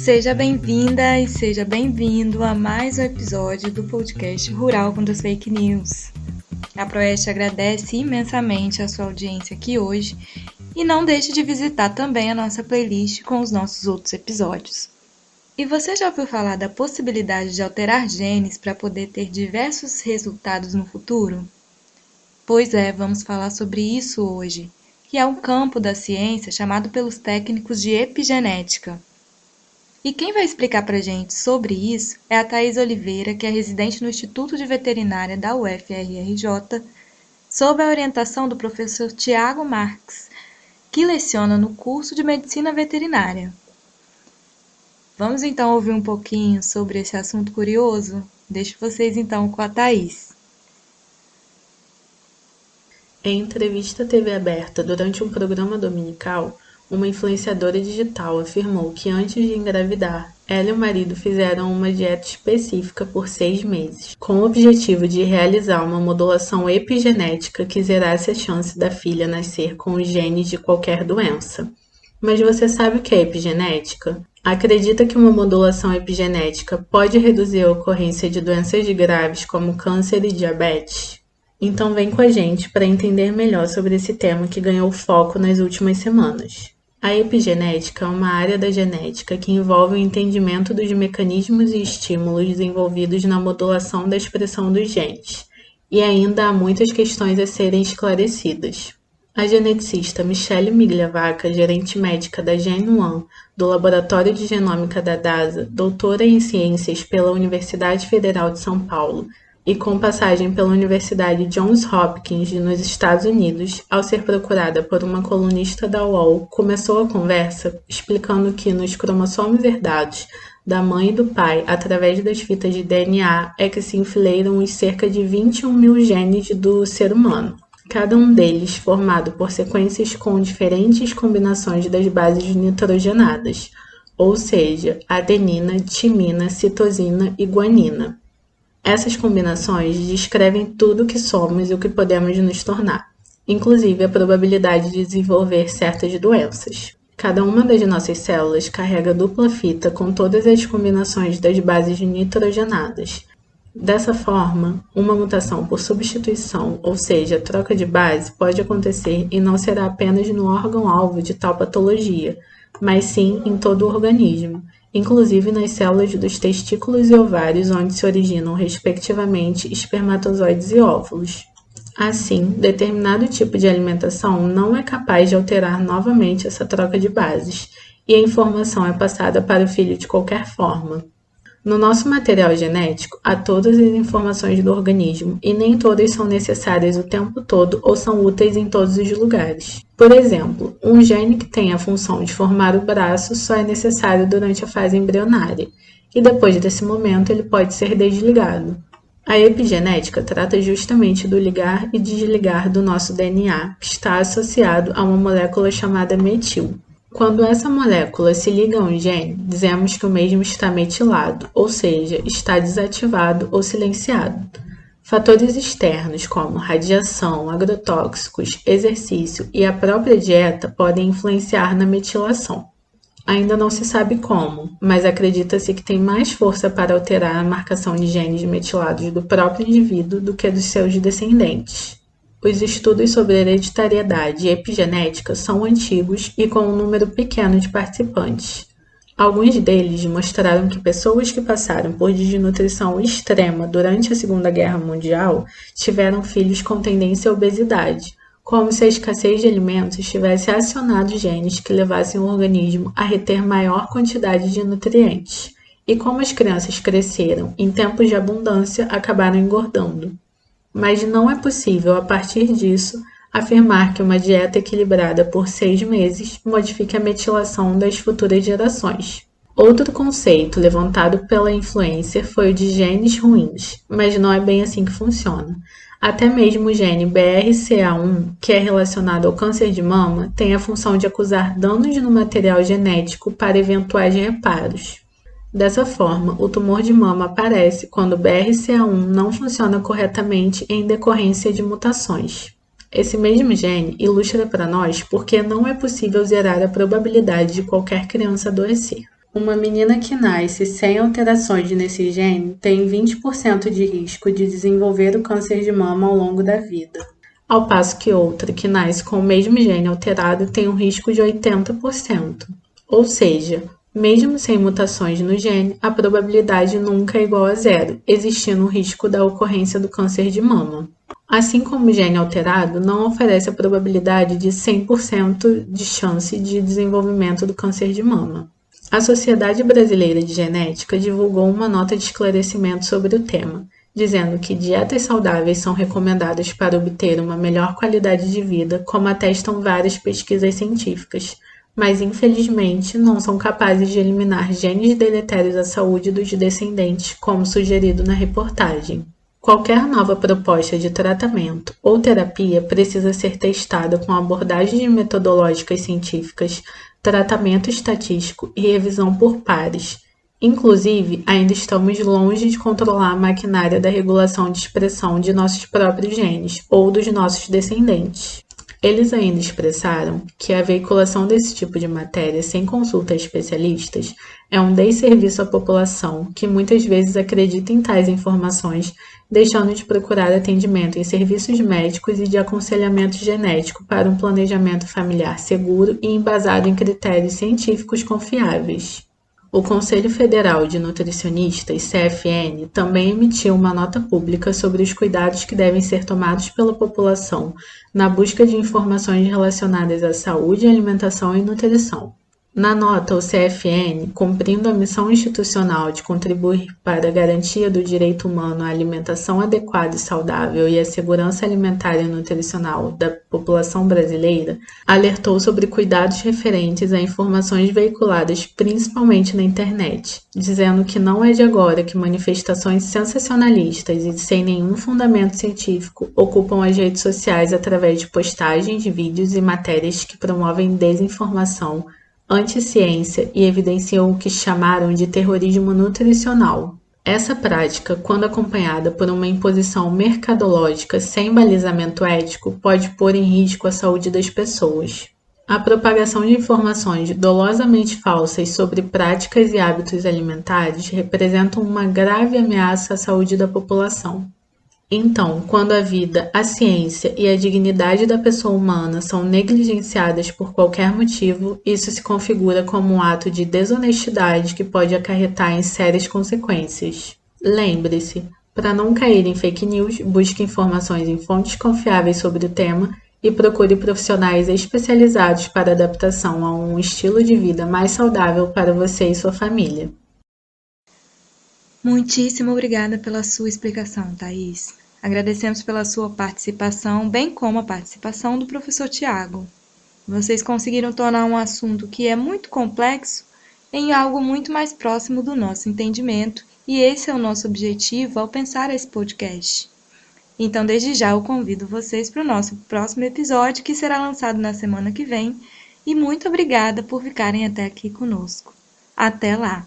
Seja bem-vinda e seja bem-vindo a mais um episódio do podcast Rural contra as Fake News. A Proeste agradece imensamente a sua audiência aqui hoje e não deixe de visitar também a nossa playlist com os nossos outros episódios. E você já ouviu falar da possibilidade de alterar genes para poder ter diversos resultados no futuro? Pois é, vamos falar sobre isso hoje, que é um campo da ciência chamado pelos técnicos de epigenética. E quem vai explicar para a gente sobre isso é a Thaís Oliveira, que é residente no Instituto de Veterinária da UFRJ, sob a orientação do professor Tiago Marques, que leciona no curso de Medicina Veterinária. Vamos então ouvir um pouquinho sobre esse assunto curioso? Deixo vocês então com a Thaís. Em entrevista à TV aberta durante um programa dominical, uma influenciadora digital afirmou que antes de engravidar, ela e o marido fizeram uma dieta específica por 6 meses, com o objetivo de realizar uma modulação epigenética que zerasse a chance da filha nascer com os genes de qualquer doença. Mas você sabe o que é epigenética? Acredita que uma modulação epigenética pode reduzir a ocorrência de doenças graves como câncer e diabetes? Então vem com a gente para entender melhor sobre esse tema que ganhou foco nas últimas semanas. A epigenética é uma área da genética que envolve o entendimento dos mecanismos e estímulos desenvolvidos na modulação da expressão dos genes, e ainda há muitas questões a serem esclarecidas. A geneticista Michelle Migliavacca, gerente médica da Gen1, do Laboratório de Genômica da DASA, doutora em ciências pela Universidade Federal de São Paulo e com passagem pela Universidade Johns Hopkins nos Estados Unidos, ao ser procurada por uma colunista da UOL, começou a conversa explicando que nos cromossomos herdados da mãe e do pai, através das fitas de DNA, é que se enfileiram os cerca de 21 mil genes do ser humano. Cada um deles formado por sequências com diferentes combinações das bases nitrogenadas, ou seja, adenina, timina, citosina e guanina. Essas combinações descrevem tudo o que somos e o que podemos nos tornar, inclusive a probabilidade de desenvolver certas doenças. Cada uma das nossas células carrega dupla fita com todas as combinações das bases nitrogenadas. Dessa forma, uma mutação por substituição, ou seja, troca de base, pode acontecer e não será apenas no órgão-alvo de tal patologia, mas sim em todo o organismo, inclusive nas células dos testículos e ovários, onde se originam, respectivamente, espermatozoides e óvulos. Assim, determinado tipo de alimentação não é capaz de alterar novamente essa troca de bases, e a informação é passada para o filho de qualquer forma. No nosso material genético, há todas as informações do organismo e nem todas são necessárias o tempo todo ou são úteis em todos os lugares. Por exemplo, um gene que tem a função de formar o braço só é necessário durante a fase embrionária, e depois desse momento ele pode ser desligado. A epigenética trata justamente do ligar e desligar do nosso DNA, que está associado a uma molécula chamada metil. Quando essa molécula se liga a um gene, dizemos que o mesmo está metilado, ou seja, está desativado ou silenciado. Fatores externos como radiação, agrotóxicos, exercício e a própria dieta podem influenciar na metilação. Ainda não se sabe como, mas acredita-se que tem mais força para alterar a marcação de genes metilados do próprio indivíduo do que dos seus descendentes. Os estudos sobre hereditariedade e epigenética são antigos e com um número pequeno de participantes. Alguns deles mostraram que pessoas que passaram por desnutrição extrema durante a Segunda Guerra Mundial tiveram filhos com tendência à obesidade, como se a escassez de alimentos tivesse acionado genes que levassem o organismo a reter maior quantidade de nutrientes. E como as crianças cresceram em tempos de abundância, acabaram engordando. Mas não é possível, a partir disso, afirmar que uma dieta equilibrada por 6 meses modifique a metilação das futuras gerações. Outro conceito levantado pela influencer foi o de genes ruins, mas não é bem assim que funciona. Até mesmo o gene BRCA1, que é relacionado ao câncer de mama, tem a função de acusar danos no material genético para eventuais reparos. Dessa forma, o tumor de mama aparece quando o BRCA1 não funciona corretamente em decorrência de mutações. Esse mesmo gene ilustra para nós por que não é possível zerar a probabilidade de qualquer criança adoecer. Uma menina que nasce sem alterações nesse gene tem 20% de risco de desenvolver o câncer de mama ao longo da vida, ao passo que outra que nasce com o mesmo gene alterado tem um risco de 80%. Ou seja, mesmo sem mutações no gene, a probabilidade nunca é igual a zero, existindo o risco da ocorrência do câncer de mama. Assim como o gene alterado não oferece a probabilidade de 100% de chance de desenvolvimento do câncer de mama. A Sociedade Brasileira de Genética divulgou uma nota de esclarecimento sobre o tema, dizendo que dietas saudáveis são recomendadas para obter uma melhor qualidade de vida, como atestam várias pesquisas científicas, mas infelizmente não são capazes de eliminar genes deletérios à saúde dos descendentes, como sugerido na reportagem. Qualquer nova proposta de tratamento ou terapia precisa ser testada com abordagens metodológicas científicas, tratamento estatístico e revisão por pares. Inclusive, ainda estamos longe de controlar a maquinária da regulação de expressão de nossos próprios genes ou dos nossos descendentes. Eles ainda expressaram que a veiculação desse tipo de matéria sem consulta a especialistas é um desserviço à população que muitas vezes acredita em tais informações, deixando de procurar atendimento em serviços médicos e de aconselhamento genético para um planejamento familiar seguro e embasado em critérios científicos confiáveis. O Conselho Federal de Nutricionistas, CFN, também emitiu uma nota pública sobre os cuidados que devem ser tomados pela população na busca de informações relacionadas à saúde, alimentação e nutrição. Na nota, o CFN, cumprindo a missão institucional de contribuir para a garantia do direito humano à alimentação adequada e saudável e à segurança alimentar e nutricional da população brasileira, alertou sobre cuidados referentes a informações veiculadas principalmente na internet, dizendo que não é de agora que manifestações sensacionalistas e sem nenhum fundamento científico ocupam as redes sociais através de postagens, vídeos e matérias que promovem desinformação, anti-ciência e evidenciam o que chamaram de terrorismo nutricional. Essa prática, quando acompanhada por uma imposição mercadológica sem balizamento ético, pode pôr em risco a saúde das pessoas. A propagação de informações dolosamente falsas sobre práticas e hábitos alimentares representa uma grave ameaça à saúde da população. Então, quando a vida, a ciência e a dignidade da pessoa humana são negligenciadas por qualquer motivo, isso se configura como um ato de desonestidade que pode acarretar em sérias consequências. Lembre-se, para não cair em fake news, busque informações em fontes confiáveis sobre o tema e procure profissionais especializados para adaptação a um estilo de vida mais saudável para você e sua família. Muitíssimo obrigada pela sua explicação, Thaís. Agradecemos pela sua participação, bem como a participação do professor Tiago. Vocês conseguiram tornar um assunto que é muito complexo em algo muito mais próximo do nosso entendimento, e esse é o nosso objetivo ao pensar esse podcast. Então, desde já, eu convido vocês para o nosso próximo episódio, que será lançado na semana que vem, e muito obrigada por ficarem até aqui conosco. Até lá!